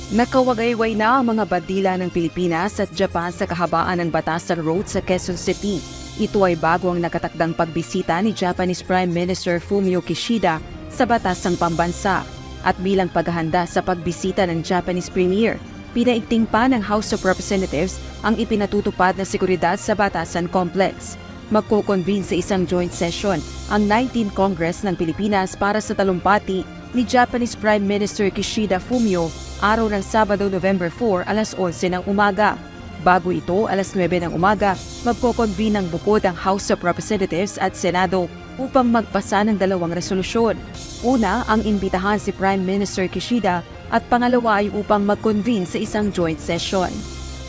Nakawagayway na ang mga bandila ng Pilipinas at Japan sa kahabaan ng Batasan Road sa Quezon City. Ito ay bago ang nakatakdang pagbisita ni Japanese Prime Minister Fumio Kishida sa Batasang Pambansa. At bilang paghahanda sa pagbisita ng Japanese Premier, pinaigting pa ng House of Representatives ang ipinatutupad na seguridad sa Batasan Complex. Magko-convene sa isang joint session ang 19th Congress ng Pilipinas para sa talumpati ni Japanese Prime Minister Kishida Fumio araw ng Sabado, November 4, alas 11 ng umaga. Bago ito, alas 9 ng umaga, magko-convene ng bukod ang House of Representatives at Senado upang magpasa ng dalawang resolusyon. Una, ang imbitahan si Prime Minister Kishida at pangalawa ay upang mag-convene sa isang joint session.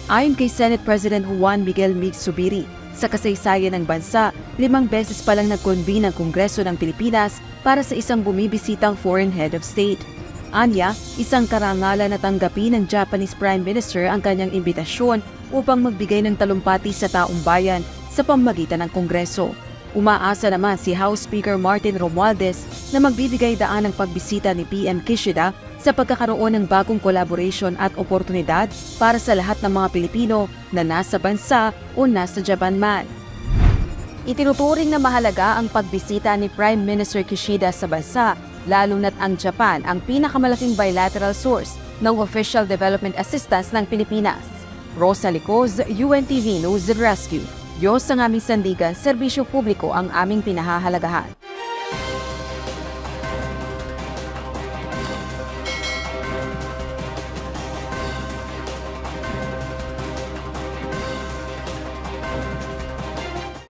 Ayon kay Senate President Juan Miguel Mig Zubiri, sa kasaysayan ng bansa, 5 beses pa lang nag-convene ang Kongreso ng Pilipinas para sa isang bumibisitang foreign head of state. Anya, isang karangalan na tanggapin ng Japanese Prime Minister ang kanyang imbitasyon upang magbigay ng talumpati sa taong bayan sa pamamagitan ng Kongreso. Umaasa naman si House Speaker Martin Romualdez na magbibigay daan ng pagbisita ni PM Kishida sa pagkakaroon ng bagong collaboration at oportunidad para sa lahat ng mga Pilipino na nasa bansa o nasa Japan man. Itinuturing na mahalaga ang pagbisita ni Prime Minister Kishida sa bansa, lalo na't ang Japan ang pinakamalaking bilateral source ng official development assistance ng Pilipinas. Rosa Licoz, UNTV News Rescue. Diyos ang aming sandigan, serbisyo publiko ang aming pinahahalagahan.